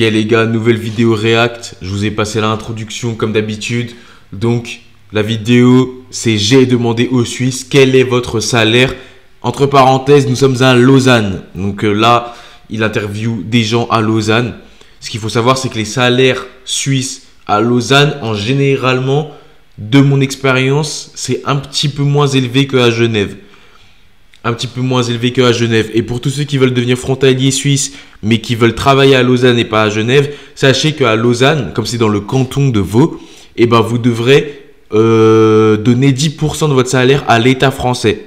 Ok les gars, nouvelle vidéo React. Je vous ai passé l'introduction comme d'habitude. Donc la vidéo c'est j'ai demandé aux Suisses quel est votre salaire. Entre parenthèses, nous sommes à Lausanne. Donc là, il interviewe des gens à Lausanne. Ce qu'il faut savoir, c'est que les salaires suisses à Lausanne, en généralement, de mon expérience, c'est un petit peu moins élevé qu'à Genève. Un petit peu moins élevé qu'à Genève. Et pour tous ceux qui veulent devenir frontaliers suisses, mais qui veulent travailler à Lausanne et pas à Genève, sachez qu'à Lausanne, comme c'est dans le canton de Vaud, eh ben, vous devrez donner 10% de votre salaire à l'État français.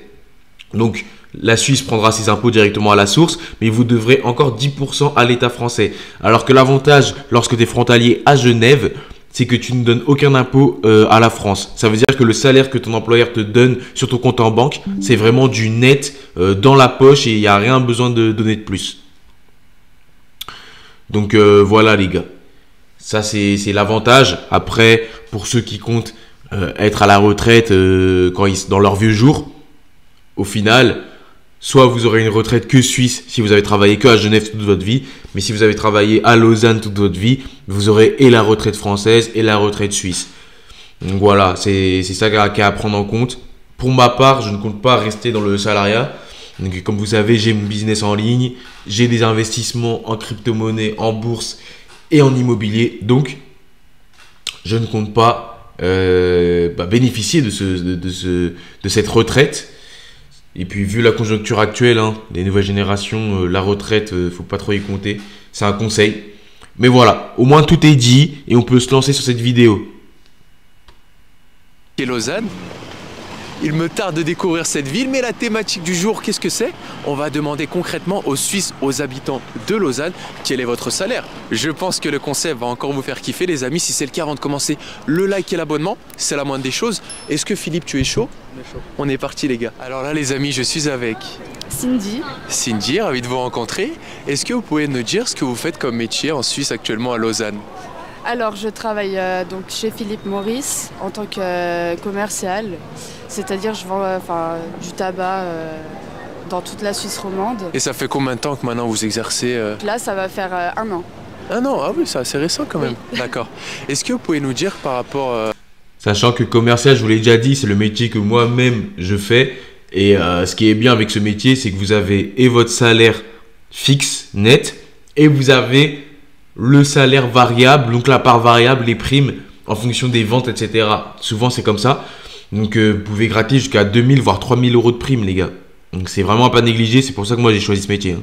Donc, la Suisse prendra ses impôts directement à la source, mais vous devrez encore 10% à l'État français. Alors que l'avantage, lorsque tu es frontalier à Genève, c'est que tu ne donnes aucun impôt à la France. Ça veut dire que le salaire que ton employeur te donne sur ton compte en banque, c'est vraiment du net dans la poche et il n'y a rien besoin de donner de plus. Donc voilà les gars. Ça c'est l'avantage. Après, pour ceux qui comptent être à la retraite dans leurs vieux jours, au final, soit vous aurez une retraite que suisse si vous avez travaillé que à Genève toute votre vie, mais si vous avez travaillé à Lausanne toute votre vie, vous aurez et la retraite française et la retraite suisse. Donc voilà, c'est ça qu'il y a à prendre en compte. Pour ma part, je ne compte pas rester dans le salariat. Donc, comme vous savez, j'ai mon business en ligne, j'ai des investissements en crypto-monnaie, en bourse et en immobilier. Donc, je ne compte pas bénéficier de cette retraite. Et puis, vu la conjoncture actuelle, les nouvelles générations, la retraite, faut pas trop y compter. C'est un conseil. Mais voilà, au moins tout est dit et on peut se lancer sur cette vidéo. Et Lausanne, il me tarde de découvrir cette ville, mais la thématique du jour, qu'est-ce que c'est? On va demander concrètement aux Suisses, aux habitants de Lausanne, quel est votre salaire? Je pense que le concept va encore vous faire kiffer les amis. Si c'est le cas, avant de commencer, le like et l'abonnement, c'est la moindre des choses. Est-ce que Philippe, tu es chaud? On est chaud. On est parti les gars. Alors là les amis, je suis avec Cindy. Cindy, ravi de vous rencontrer. Est-ce que vous pouvez nous dire ce que vous faites comme métier en Suisse actuellement à Lausanne? Alors je travaille donc chez Philippe Maurice en tant que commercial, c'est-à-dire je vends du tabac dans toute la Suisse romande. Et ça fait combien de temps que maintenant vous exercez Là ça va faire 1 an. Un an, ah oui, c'est assez récent quand même. Oui. D'accord. Est-ce que vous pouvez nous dire par rapport... Sachant que commercial, je vous l'ai déjà dit, c'est le métier que moi-même je fais. Et ce qui est bien avec ce métier, c'est que vous avez et votre salaire fixe, net, et vous avez le salaire variable, donc la part variable, les primes en fonction des ventes, etc. Souvent, c'est comme ça. Donc, vous pouvez gratter jusqu'à 2000 voire 3000 euros de primes, les gars. Donc, c'est vraiment à pas négliger. C'est pour ça que moi, j'ai choisi ce métier.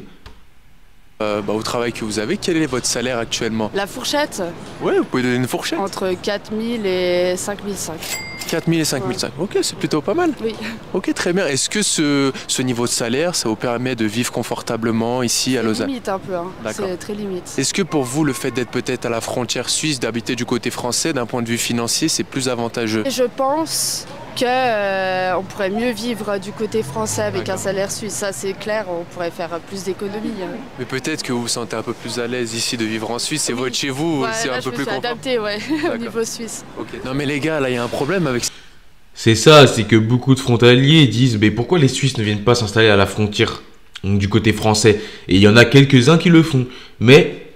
Au travail que vous avez, quel est votre salaire actuellement? La fourchette? Ouais, vous pouvez donner une fourchette? Entre 4000 et 5005. 4000 et 5005, ouais. Ok, c'est plutôt pas mal. Oui. Ok, très bien. Est-ce que ce niveau de salaire, ça vous permet de vivre confortablement ici à Lausanne? Limite un peu, c'est très limite. Est-ce que pour vous, le fait d'être peut-être à la frontière suisse, d'habiter du côté français, d'un point de vue financier, c'est plus avantageux? Je pense qu'on pourrait mieux vivre du côté français avec un salaire suisse, ça c'est clair, on pourrait faire plus d'économies. Mais peut-être que vous vous sentez un peu plus à l'aise ici de vivre en Suisse, c'est votre chez vous, c'est un peu plus confortable. Adapté, au niveau suisse. Okay. Non mais les gars, là il y a un problème avec... C'est ça, c'est que beaucoup de frontaliers disent mais pourquoi les Suisses ne viennent pas s'installer à la frontière du côté français? Et il y en a quelques-uns qui le font, mais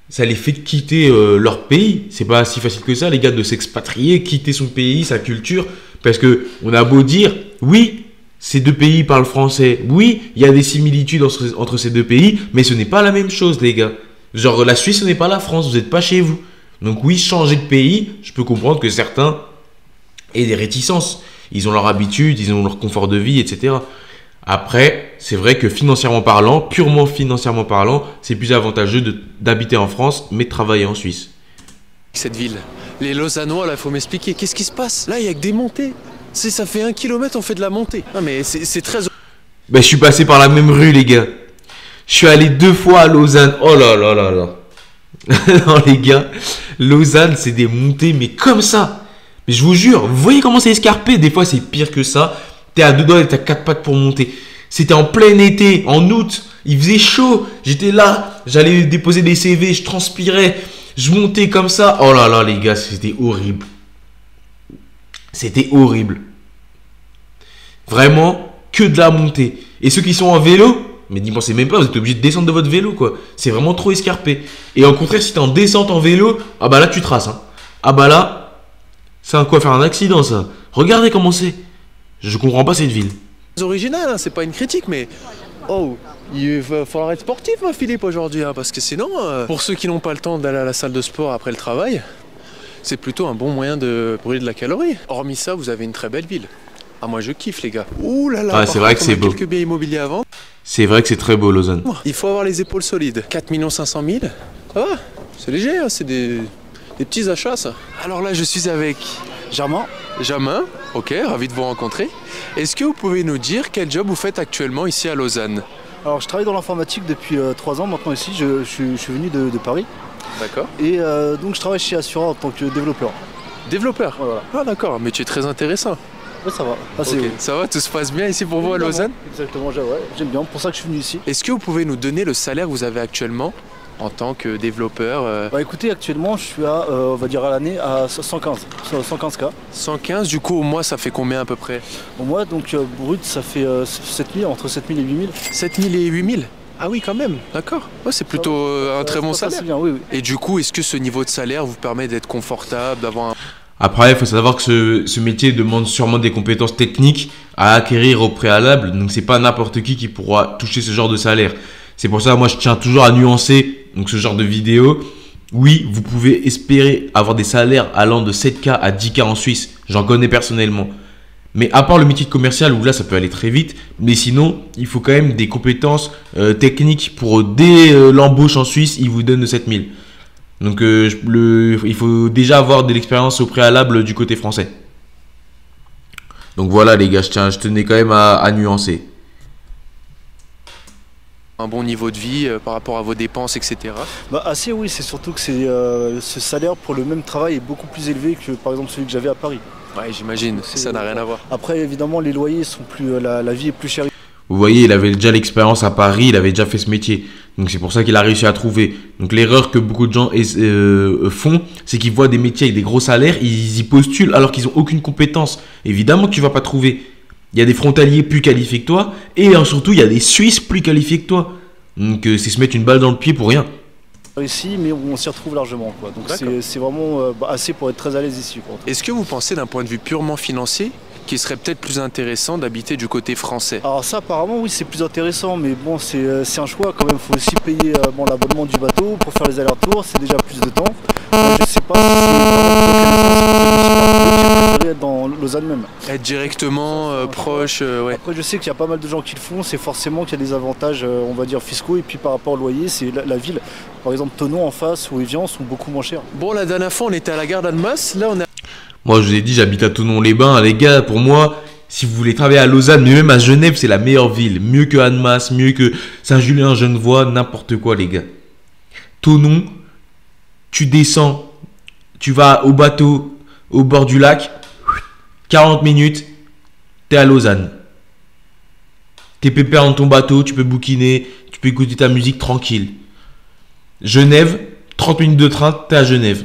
ça les fait quitter leur pays. C'est pas si facile que ça, les gars, de s'expatrier, quitter son pays, sa culture, parce que on a beau dire oui, ces deux pays parlent français, oui, il y a des similitudes entre ces deux pays, mais ce n'est pas la même chose, les gars. Genre la Suisse, ce n'est pas la France, vous n'êtes pas chez vous. Donc oui, changer de pays, je peux comprendre que certains aient des réticences. Ils ont leur habitude, ils ont leur confort de vie, etc. Après, c'est vrai que financièrement parlant, purement financièrement parlant, c'est plus avantageux d'habiter en France, mais de travailler en Suisse. Cette ville, les Lausannois, là, il faut m'expliquer, qu'est-ce qui se passe? Là, il n'y a que des montées. Ça fait 1 kilomètre, on fait de la montée. Non, mais c'est très... Ben, je suis passé par la même rue, les gars. Je suis allé 2 fois à Lausanne. Oh là là là là. Non, les gars, Lausanne, c'est des montées, mais comme ça. Mais je vous jure, vous voyez comment c'est escarpé? Des fois, c'est pire que ça. T'es à 2 doigts et t'as 4 pattes pour monter. C'était en plein été, en août. Il faisait chaud. J'étais là, j'allais déposer des CV, je transpirais. Je montais comme ça. Oh là là, les gars, c'était horrible. C'était horrible. Vraiment, que de la montée. Et ceux qui sont en vélo, Mais n'y pensez même pas, vous êtes obligé de descendre de votre vélo, quoi. C'est vraiment trop escarpé. Et au contraire, si t'es en descente en vélo, ah bah là, tu traces, hein. Ah bah là, c'est un quoi faire un accident, ça. Regardez comment c'est. Je comprends pas cette ville. C'est original, hein, c'est pas une critique, mais... Oh, il va falloir être sportif, hein, Philippe, aujourd'hui, hein, parce que sinon, pour ceux qui n'ont pas le temps d'aller à la salle de sport après le travail, c'est plutôt un bon moyen de brûler de la calorie. Hormis ça, vous avez une très belle ville. Ah, moi je kiffe, les gars. Ouh là là, Ah, c'est vrai que c'est beau. Quelques biens immobiliers à vendre. C'est vrai que c'est très beau, Lausanne. Il faut avoir les épaules solides. 4 500 000, ça va, c'est léger, hein, c'est des petits achats, ça. Alors là, je suis avec Germain, ok, ravi de vous rencontrer. Est-ce que vous pouvez nous dire quel job vous faites actuellement ici à Lausanne? Alors je travaille dans l'informatique depuis 3 ans maintenant ici, je suis venu de Paris. D'accord. Et donc je travaille chez Assura en tant que développeur. Développeur? Voilà. Ah d'accord, un métier très intéressant. Ouais, ça va. Assez Ok. haut. Ça va, tout se passe bien ici pour vous à Lausanne? Exactement, j'aime bien, pour ça que je suis venu ici. Est-ce que vous pouvez nous donner le salaire que vous avez actuellement en tant que développeur? Bah écoutez, actuellement je suis à, on va dire à l'année, à 115K. 115, du coup au mois ça fait combien à peu près? Au mois, donc brut, ça fait 7000, entre 7000 et 8000. 7000 et 8000? Ah oui quand même, d'accord. Ouais, c'est plutôt un très bon salaire. Bien, oui, oui. Et du coup, est-ce que ce niveau de salaire vous permet d'être confortable, d'avoir un... Après, il faut savoir que ce métier demande sûrement des compétences techniques à acquérir au préalable. Donc, c'est pas n'importe qui pourra toucher ce genre de salaire. C'est pour ça, moi, je tiens toujours à nuancer donc, ce genre de vidéo. Oui, vous pouvez espérer avoir des salaires allant de 7K à 10K en Suisse. J'en connais personnellement. Mais à part le métier de commercial, où là, ça peut aller très vite. Mais sinon, il faut quand même des compétences techniques pour, dès l'embauche en Suisse, ils vous donnent 7000. Donc il faut déjà avoir de l'expérience au préalable du côté français. Donc voilà les gars, je tenais quand même à nuancer. Un bon niveau de vie par rapport à vos dépenses, etc. Bah assez oui, c'est surtout que ce salaire pour le même travail est beaucoup plus élevé que par exemple celui que j'avais à Paris. Ouais, j'imagine, ça n'a rien à voir. Après évidemment les loyers sont plus, la vie est plus chère. Vous voyez, il avait déjà l'expérience à Paris, il avait déjà fait ce métier. Donc c'est pour ça qu'il a réussi à trouver. Donc l'erreur que beaucoup de gens font, c'est qu'ils voient des métiers avec des gros salaires, ils y postulent alors qu'ils n'ont aucune compétence. Évidemment que tu ne vas pas trouver. Il y a des frontaliers plus qualifiés que toi, et surtout il y a des Suisses plus qualifiés que toi. Donc c'est se mettre une balle dans le pied pour rien. Ici, mais on s'y retrouve largement, quoi. Donc c'est vraiment assez pour être très à l'aise ici, quoi. Est-ce que vous pensez d'un point de vue purement financier qu'il serait peut-être plus intéressant d'habiter du côté français? Alors ça apparemment oui c'est plus intéressant, mais bon c'est un choix quand même, il faut aussi payer l'abonnement du bateau pour faire les allers-retours, c'est déjà plus de temps. Moi, je sais pas si c'est vraiment être dans Lausanne même. Être directement proche, ouais. Après je sais qu'il y a pas mal de gens qui le font, c'est forcément qu'il y a des avantages on va dire fiscaux, et puis par rapport au loyer, c'est la ville, par exemple Thonon en face ou Évian sont beaucoup moins chers. Bon, la dernière fois on était à la gare d'Annemasse, là on est... Moi, je vous ai dit, j'habite à Thonon-les-Bains. Les gars, pour moi, si vous voulez travailler à Lausanne, mais même à Genève, c'est la meilleure ville. Mieux que Annemasse, mieux que Saint-Julien-Genevois, n'importe quoi, les gars. Thonon, tu descends, tu vas au bateau, au bord du lac, 40 minutes, t'es à Lausanne. T'es pépère dans ton bateau, tu peux bouquiner, tu peux écouter ta musique tranquille. Genève, 30 minutes de train, t'es à Genève.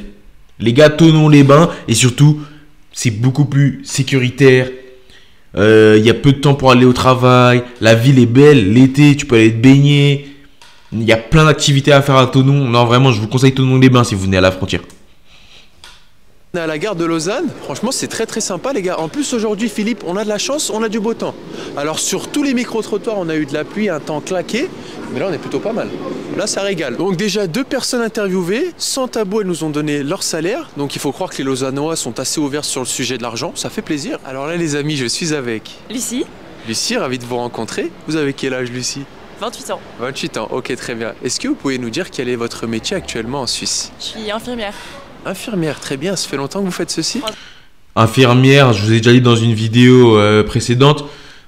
Les gars, Thonon-les-Bains, et surtout, c'est beaucoup plus sécuritaire. Il y a peu de temps pour aller au travail. La ville est belle. L'été, tu peux aller te baigner. Il y a plein d'activités à faire à Thonon. Non, vraiment, je vous conseille Thonon-les-Bains si vous venez à la frontière. On est à la gare de Lausanne, franchement c'est très très sympa les gars. En plus aujourd'hui Philippe, on a de la chance, on a du beau temps. Alors sur tous les micro-trottoirs on a eu de la pluie, un temps claqué, mais là on est plutôt pas mal. Là ça régale. Donc déjà 2 personnes interviewées, sans tabou elles nous ont donné leur salaire. Donc il faut croire que les Lausannois sont assez ouverts sur le sujet de l'argent, ça fait plaisir. Alors là les amis, je suis avec Lucie. Lucie, ravi de vous rencontrer. Vous avez quel âge Lucie? 28 ans. 28 ans, ok très bien. Est-ce que vous pouvez nous dire quel est votre métier actuellement en Suisse? Je suis infirmière. Infirmière, très bien, ça fait longtemps que vous faites ceci? Infirmière, je vous ai déjà dit dans une vidéo précédente.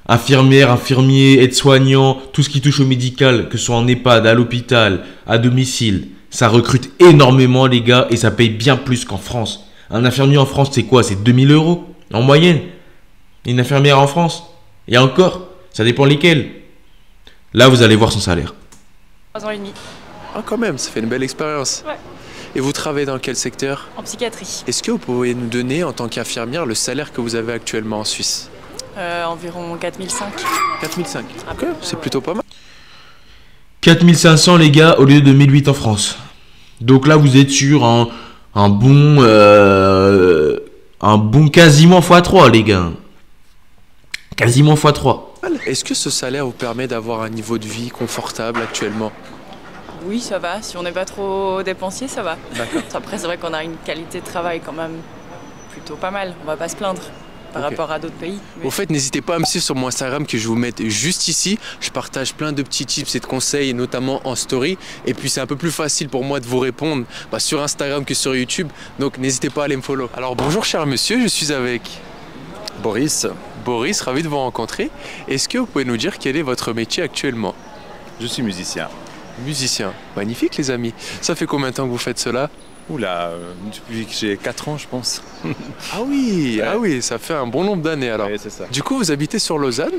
Infirmière, infirmier, aide-soignant, tout ce qui touche au médical, que ce soit en EHPAD, à l'hôpital, à domicile. Ça recrute énormément les gars et ça paye bien plus qu'en France. Un infirmier en France c'est quoi? C'est 2000 € en moyenne. Une infirmière en France. Et encore, ça dépend lesquels. Là vous allez voir son salaire. 3 ans et demi. Ah quand même, ça fait une belle expérience. Ouais. Et vous travaillez dans quel secteur? En psychiatrie. Est-ce que vous pouvez nous donner, en tant qu'infirmière, le salaire que vous avez actuellement en Suisse? Environ 4005. 4005. Ah, Ok, c'est plutôt pas mal. 4500 les gars au lieu de 1008 en France. Donc là vous êtes sur un bon quasiment x3 les gars. Quasiment x3. Est-ce que ce salaire vous permet d'avoir un niveau de vie confortable actuellement? Oui, ça va. Si on n'est pas trop dépensier, ça va. D'accord. Après, c'est vrai qu'on a une qualité de travail quand même plutôt pas mal. On va pas se plaindre par Ok. rapport à d'autres pays. Mais Au fait, n'hésitez pas à me suivre sur mon Instagram que je vous mette juste ici. Je partage plein de petits tips et de conseils, notamment en story. Et puis c'est un peu plus facile pour moi de vous répondre sur Instagram que sur YouTube. Donc n'hésitez pas à aller me follow. Alors bonjour cher monsieur, je suis avec Boris, Boris, ravi de vous rencontrer. Est-ce que vous pouvez nous dire quel est votre métier actuellement? je suis musicien. Musicien. Magnifique les amis. Ça fait combien de temps que vous faites cela? Oula, depuis que j'ai 4 ans je pense. Ah oui, ça fait un bon nombre d'années alors. Ouais, c'est ça. Du coup, vous habitez sur Lausanne?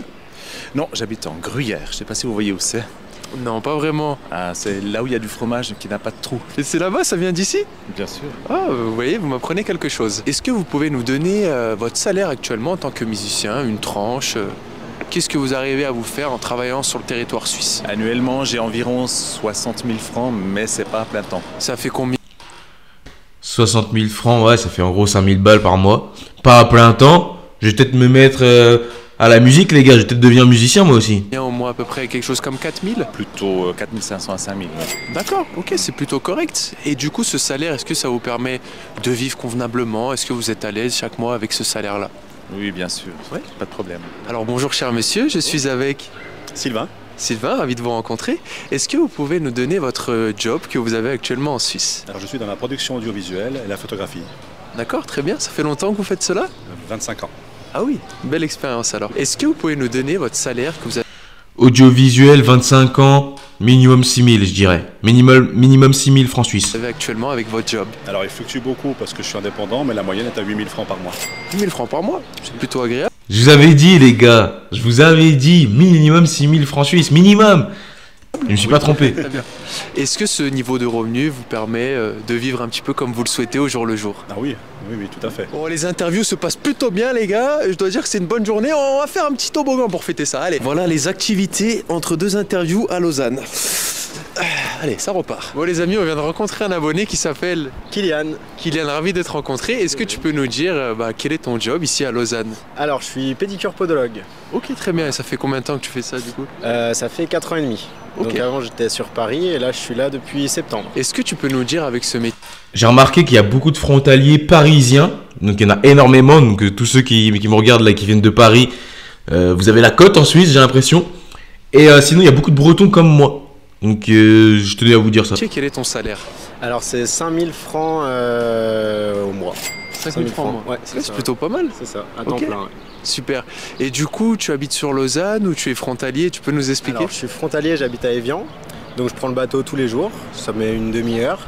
Non, j'habite en Gruyère, je sais pas si vous voyez où c'est. Non, pas vraiment. Ah, c'est là où il y a du fromage qui n'a pas de trou. Et c'est là-bas, ça vient d'ici? Bien sûr. Ah, vous voyez, vous m'apprenez quelque chose. Est-ce que vous pouvez nous donner votre salaire actuellement en tant que musicien, une tranche qu'est-ce que vous arrivez à vous faire en travaillant sur le territoire suisse? Annuellement, j'ai environ 60 000 francs, mais c'est pas à plein temps. Ça fait combien? 60 000 francs, ouais, ça fait en gros 5000 balles par mois. Pas à plein temps. Je vais peut-être me mettre à la musique, les gars. Je vais peut-être devenir musicien, moi aussi. Au mois à peu près quelque chose comme 4000? Plutôt 4 500 à 5 000. D'accord, ok, c'est plutôt correct. Et du coup, ce salaire, est-ce que ça vous permet de vivre convenablement? Est-ce que vous êtes à l'aise chaque mois avec ce salaire-là? Oui, bien sûr. Ouais. Pas de problème. Alors bonjour cher monsieur, je suis avec Sylvain, Sylvain, ravi de vous rencontrer. Est-ce que vous pouvez nous donner votre job que vous avez actuellement en Suisse? Alors je suis dans la production audiovisuelle et la photographie. D'accord, très bien. Ça fait longtemps que vous faites cela? 25 ans. Ah oui, belle expérience alors. Est-ce que vous pouvez nous donner votre salaire que vous avez? Audiovisuel, 25 ans, minimum 6000, je dirais. Minimum 6000 francs suisses. Actuellement avec votre job? Alors il fluctue beaucoup parce que je suis indépendant, mais la moyenne est à 8000 francs par mois. 10 000 francs par mois, c'est plutôt agréable. Je vous avais dit, les gars. Je vous avais dit, minimum 6000 francs suisses. Minimum. Je me suis pas trompé. Très bien. Est-ce que ce niveau de revenu vous permet de vivre un petit peu comme vous le souhaitez au jour le jour? Ah oui, oui, oui, tout à fait. Bon, les interviews se passent plutôt bien, les gars. Je dois dire que c'est une bonne journée. On va faire un petit toboggan pour fêter ça. Allez. Voilà les activités entre deux interviews à Lausanne. Allez, ça repart. Bon, les amis, on vient de rencontrer un abonné qui s'appelle Kylian. Kylian, ravi d'être rencontré. Est-ce que tu peux nous dire quel est ton job ici à Lausanne? Alors, je suis pédicure podologue. Ok, très bien. Et ça fait combien de temps que tu fais ça du coup? Ça fait 4 ans et demi. Ok. Donc avant, j'étais sur Paris et là, je suis là depuis septembre. Est-ce que tu peux nous dire avec ce métier? J'ai remarqué qu'il y a beaucoup de frontaliers parisiens. Donc il y en a énormément. Donc tous ceux qui me regardent là, qui viennent de Paris, vous avez la cote en Suisse, j'ai l'impression. Et sinon, il y a beaucoup de Bretons comme moi. Donc je tenais à vous dire ça. Quel est ton salaire? Alors, c'est 5000 francs au mois. 5 000 francs au mois. Ouais, C'est ça. plutôt pas mal. C'est ça, à temps Ok. plein. Ouais. Super. Et du coup, tu habites sur Lausanne ou tu es frontalier? Tu peux nous expliquer? Alors, je suis frontalier, j'habite à Évian. Donc, je prends le bateau tous les jours. Ça met une demi-heure.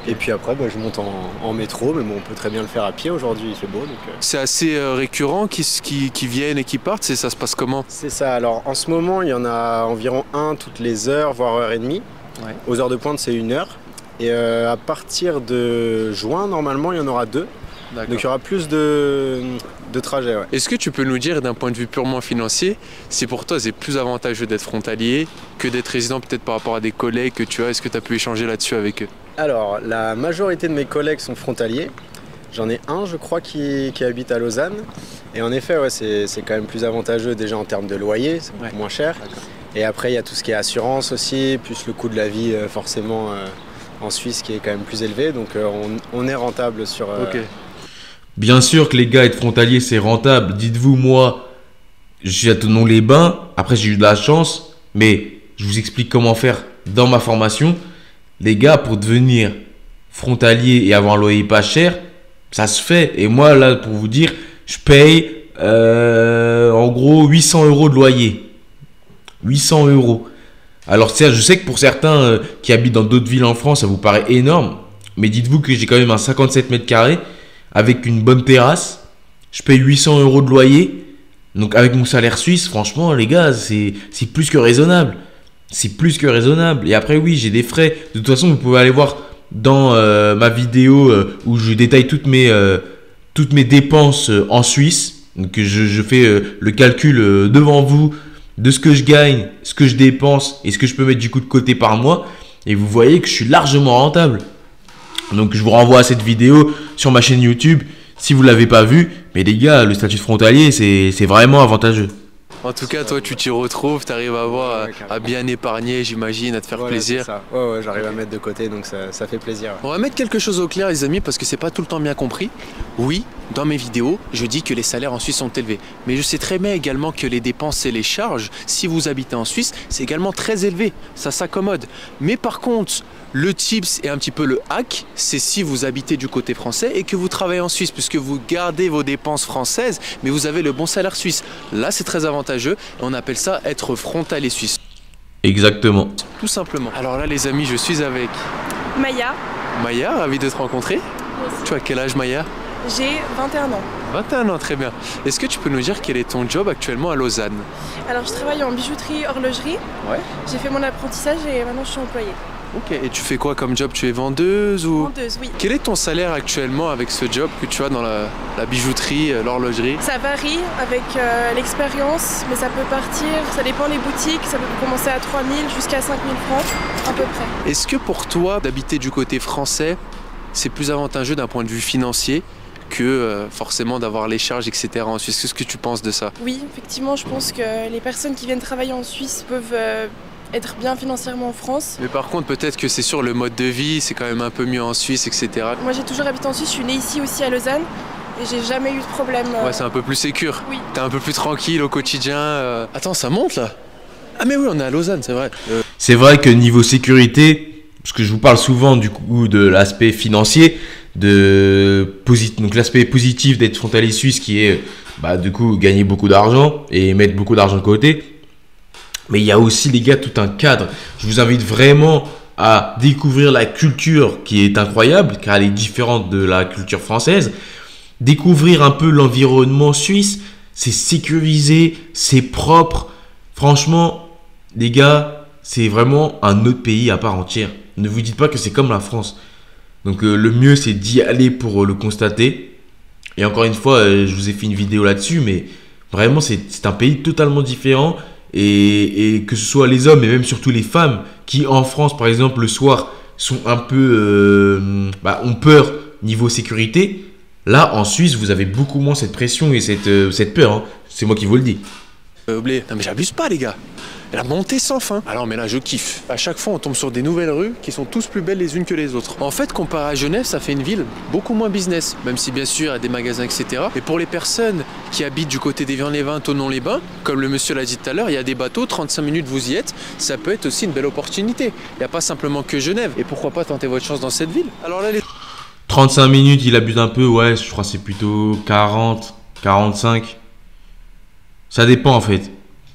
Et puis après, je monte en métro. Mais bon, on peut très bien le faire à pied. Aujourd'hui, il fait beau. Donc, C'est assez récurrent qui viennent et qui partent. Ça se passe comment? c'est ça. Alors, en ce moment, il y en a environ un toutes les heures, voire heure et demie. Ouais. Aux heures de pointe, c'est 1 heure. Et à partir de juin, normalement, il y en aura 2. D'accord. Donc il y aura plus de trajets. Ouais. Est-ce que tu peux nous dire d'un point de vue purement financier, si pour toi c'est plus avantageux d'être frontalier que d'être résident peut-être par rapport à des collègues que tu as? Est-ce que tu as pu échanger là-dessus avec eux? Alors, la majorité de mes collègues sont frontaliers. J'en ai un, je crois, qui habite à Lausanne. Et en effet, ouais, c'est quand même plus avantageux déjà en termes de loyer, c'est beaucoup moins cher. D'accord. Et après, il y a tout ce qui est assurance aussi, plus le coût de la vie forcément en Suisse qui est quand même plus élevé. Donc on est rentable sur... Ok. Bien sûr que les gars, être frontalier, c'est rentable. Dites-vous, moi, je suis à Thonon-les-Bains. Après, j'ai eu de la chance. Mais je vous explique comment faire dans ma formation. Les gars, pour devenir frontalier et avoir un loyer pas cher, ça se fait. Et moi, là, pour vous dire, je paye en gros 800 € de loyer. 800 €. Alors, certes, je sais que pour certains qui habitent dans d'autres villes en France, ça vous paraît énorme. Mais dites-vous que j'ai quand même un 57 mètres carrés avec une bonne terrasse. Je paye 800 € de loyer. Donc, avec mon salaire suisse, franchement, les gars, c'est plus que raisonnable. C'est plus que raisonnable. Et après, oui, j'ai des frais. De toute façon, vous pouvez aller voir dans ma vidéo où je détaille toutes mes dépenses en Suisse. Donc, je fais le calcul devant vous de ce que je gagne, ce que je dépense et ce que je peux mettre du coup de côté par mois. Et vous voyez que je suis largement rentable. Donc je vous renvoie à cette vidéo sur ma chaîne YouTube si vous ne l'avez pas vue. Mais les gars, le statut de frontalier, c'est vraiment avantageux. En tout cas, toi, tu t'y retrouves, tu arrives à bien épargner, j'imagine, à te faire plaisir. Ça. Ouais, j'arrive à mettre de côté, donc ça fait plaisir. On va mettre quelque chose au clair, les amis, parce que c'est pas tout le temps bien compris. Oui, dans mes vidéos, je dis que les salaires en Suisse sont élevés. Mais je sais très bien également que les dépenses et les charges, si vous habitez en Suisse, c'est également très élevé. Ça s'accommode. Mais par contre, le tips et un petit peu le hack, c'est si vous habitez du côté français et que vous travaillez en Suisse, puisque vous gardez vos dépenses françaises, mais vous avez le bon salaire suisse. Là, c'est très avantageux. On appelle ça être frontalier suisse. Exactement. Tout simplement. Alors là, les amis, je suis avec Maya. Maya, ravi de te rencontrer. Tu as quel âge, Maya? J'ai 21 ans. 21 ans, très bien. Est-ce que tu peux nous dire quel est ton job actuellement à Lausanne? Alors, je travaille en bijouterie, horlogerie. Ouais. J'ai fait mon apprentissage et maintenant je suis employée. Ok, et tu fais quoi comme job? Tu es vendeuse ou... Vendeuse, oui. Quel est ton salaire actuellement avec ce job que tu as dans la bijouterie, l'horlogerie? Ça varie avec l'expérience, mais ça peut partir, ça dépend des boutiques, ça peut commencer à 3 000 jusqu'à 5 000 francs, à peu près. Est-ce que pour toi, d'habiter du côté français, c'est plus avantageux d'un point de vue financier que forcément d'avoir les charges, etc. en Suisse? Qu'est-ce que tu penses de ça? Oui, effectivement, je pense que les personnes qui viennent travailler en Suisse peuvent être bien financièrement en France. Mais par contre, peut-être que c'est sur le mode de vie, c'est quand même un peu mieux en Suisse, etc. Moi, j'ai toujours habité en Suisse, je suis née ici aussi à Lausanne et j'ai jamais eu de problème. Ouais, c'est un peu plus sécure. Oui. T'es un peu plus tranquille au quotidien. Attends, ça monte là? Ah mais oui, on est à Lausanne, c'est vrai. C'est vrai que niveau sécurité, parce que je vous parle souvent du coup de l'aspect financier, donc l'aspect positif d'être frontalier suisse qui est du coup gagner beaucoup d'argent et mettre beaucoup d'argent de côté. Mais il y a aussi les gars tout un cadre. Je vous invite vraiment à découvrir la culture qui est incroyable car elle est différente de la culture française. Découvrir un peu l'environnement suisse, c'est sécurisé, c'est propre. Franchement, les gars, c'est vraiment un autre pays à part entière. Ne vous dites pas que c'est comme la France. Donc le mieux c'est d'y aller pour le constater. Et encore une fois, je vous ai fait une vidéo là-dessus, mais vraiment c'est un pays totalement différent. Et que ce soit les hommes et même surtout les femmes qui en France par exemple le soir sont un peu ont peur niveau sécurité. Là en Suisse vous avez beaucoup moins cette pression et cette peur, hein. C'est moi qui vous le dis. Blé. Non mais j'abuse pas les gars. La montée sans fin. Alors mais là je kiffe. À chaque fois on tombe sur des nouvelles rues qui sont tous plus belles les unes que les autres. En fait comparé à Genève ça fait une ville beaucoup moins business. Même si bien sûr il y a des magasins etc. Et pour les personnes qui habitent du côté d'Évian-les-Bains, Thonon-les-Bains, comme le monsieur l'a dit tout à l'heure, il y a des bateaux, 35 minutes vous y êtes. Ça peut être aussi une belle opportunité. Il n'y a pas simplement que Genève. Et pourquoi pas tenter votre chance dans cette ville? Alors là les... 35 minutes il abuse un peu, ouais je crois que c'est plutôt 40, 45. Ça dépend en fait.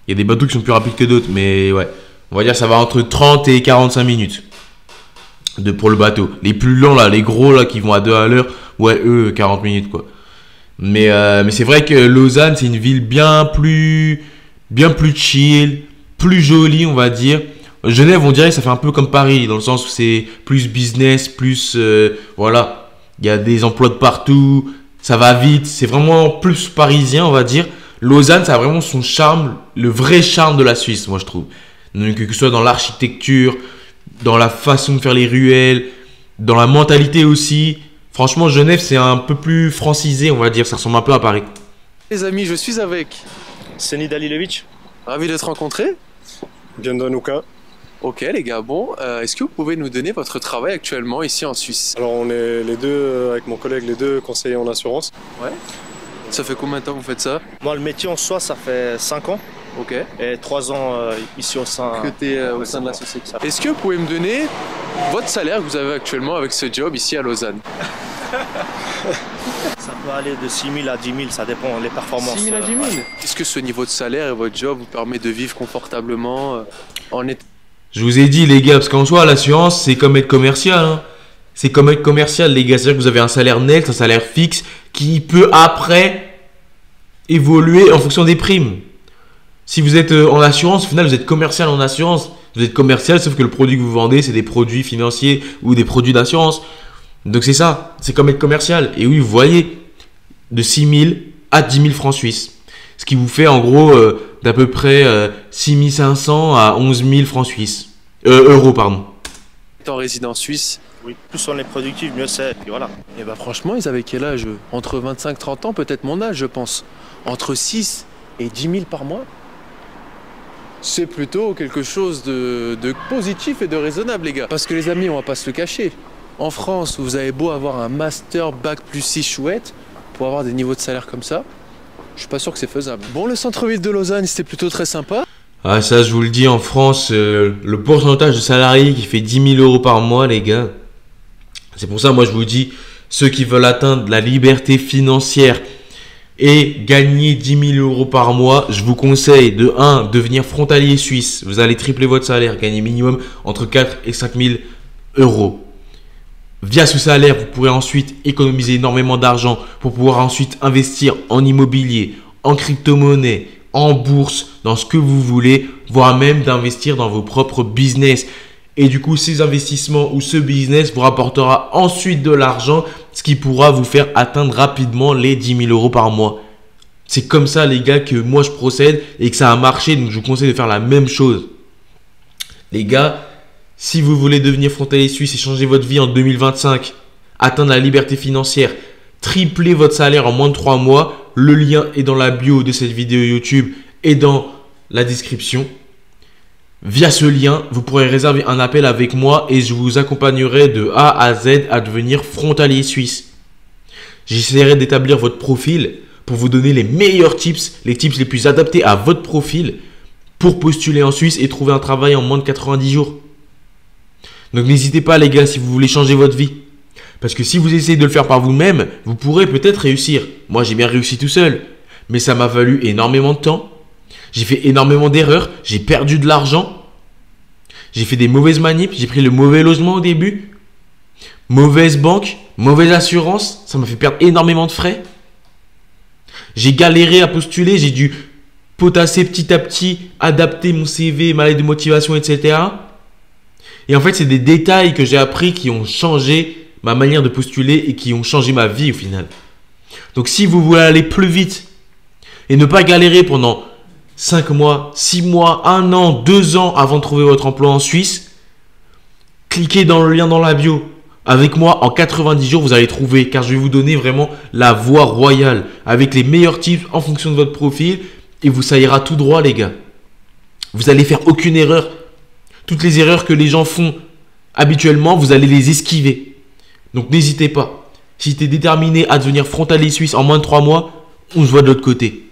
Il y a des bateaux qui sont plus rapides que d'autres, mais ouais. On va dire que ça va entre 30 et 45 minutes pour le bateau. Les plus lents là, les gros là qui vont à 2 à l'heure, ouais eux 40 minutes quoi. Mais c'est vrai que Lausanne c'est une ville bien plus chill, plus jolie on va dire. Genève on dirait que ça fait un peu comme Paris dans le sens où c'est plus business, plus voilà. Il y a des emplois de partout, ça va vite, c'est vraiment plus parisien on va dire. Lausanne, ça a vraiment son charme, le vrai charme de la Suisse, moi je trouve. Donc, que ce soit dans l'architecture, dans la façon de faire les ruelles, dans la mentalité aussi. Franchement, Genève, c'est un peu plus francisé, on va dire. Ça ressemble un peu à Paris. Les amis, je suis avec Seni Dalilovic. Ravi de te rencontrer. Bienvenuka. Ok les gars, bon, est-ce que vous pouvez nous donner votre travail actuellement ici en Suisse? Alors on est les deux, avec mon collègue, les deux conseillers en assurance. Ouais. Ça fait combien de temps que vous faites ça? Moi, le métier en soi, ça fait 5 ans. Ok. Et 3 ans ici au sein, que tu es au sein de la société. Est-ce que vous pouvez me donner votre salaire que vous avez actuellement avec ce job ici à Lausanne? Ça peut aller de 6 000 à 10 000, ça dépend des performances. 6 000 à 10 000 Est-ce que ce niveau de salaire et votre job vous permet de vivre confortablement en état? Je vous ai dit les gars, parce qu'en soi l'assurance c'est comme être commercial, hein. C'est comme être commercial les gars, c'est-à-dire que vous avez un salaire net, un salaire fixe qui peut après évoluer en fonction des primes. Si vous êtes en assurance, au final vous êtes commercial en assurance. Vous êtes commercial sauf que le produit que vous vendez c'est des produits financiers ou des produits d'assurance. Donc c'est ça, c'est comme être commercial. Et oui vous voyez, de 6 000 à 10 000 francs suisses. Ce qui vous fait en gros d'à peu près 6 500 à 11 000 francs suisses. Euros, pardon. En résidence suisse. Oui, plus on est productif, mieux c'est. Et voilà. Et bah franchement, ils avaient quel âge? Entre 25-30 ans, peut-être mon âge, je pense. Entre 6 et 10 000 par mois. C'est plutôt quelque chose de positif et de raisonnable, les gars. Parce que les amis, on va pas se le cacher. En France, vous avez beau avoir un master bac plus 6 chouette, pour avoir des niveaux de salaire comme ça, je suis pas sûr que c'est faisable. Bon, le centre-ville de Lausanne, c'était plutôt très sympa. Ah, ça, je vous le dis, en France, le pourcentage de salariés qui fait 10 000 euros par mois, les gars. C'est pour ça, moi, je vous dis, ceux qui veulent atteindre la liberté financière et gagner 10 000 euros par mois, je vous conseille de 1, devenir frontalier suisse. Vous allez tripler votre salaire, gagner minimum entre 4 et 5 000 euros. Via ce salaire, vous pourrez ensuite économiser énormément d'argent pour pouvoir ensuite investir en immobilier, en crypto-monnaie, en bourse, dans ce que vous voulez, voire même d'investir dans vos propres business. Et du coup, ces investissements ou ce business vous rapportera ensuite de l'argent, ce qui pourra vous faire atteindre rapidement les 10 000 euros par mois. C'est comme ça, les gars, que moi je procède et que ça a marché. Donc, je vous conseille de faire la même chose. Les gars, si vous voulez devenir frontalier suisse et changer votre vie en 2025, atteindre la liberté financière, tripler votre salaire en moins de 3 mois, le lien est dans la bio de cette vidéo YouTube et dans la description. Via ce lien, vous pourrez réserver un appel avec moi et je vous accompagnerai de A à Z à devenir frontalier suisse. J'essaierai d'établir votre profil pour vous donner les meilleurs tips, les tips les plus adaptés à votre profil pour postuler en Suisse et trouver un travail en moins de 90 jours. Donc n'hésitez pas, les gars, si vous voulez changer votre vie. Parce que si vous essayez de le faire par vous-même, vous pourrez peut-être réussir. Moi, j'ai bien réussi tout seul. Mais ça m'a valu énormément de temps. J'ai fait énormément d'erreurs. J'ai perdu de l'argent. J'ai fait des mauvaises manips. J'ai pris le mauvais logement au début. Mauvaise banque. Mauvaise assurance. Ça m'a fait perdre énormément de frais. J'ai galéré à postuler. J'ai dû potasser petit à petit, adapter mon CV, ma lettre de motivation, etc. Et en fait, c'est des détails que j'ai appris qui ont changé ma manière de postuler et qui ont changé ma vie au final. Donc, si vous voulez aller plus vite et ne pas galérer pendant 5 mois, 6 mois, 1 an, 2 ans avant de trouver votre emploi en Suisse, cliquez dans le lien dans la bio. Avec moi, en 90 jours, vous allez trouver, car je vais vous donner vraiment la voie royale avec les meilleurs tips en fonction de votre profil et ça ira tout droit, les gars. Vous n'allez faire aucune erreur. Toutes les erreurs que les gens font habituellement, vous allez les esquiver. Donc n'hésitez pas. Si tu es déterminé à devenir frontalier suisse en moins de 3 mois, on se voit de l'autre côté.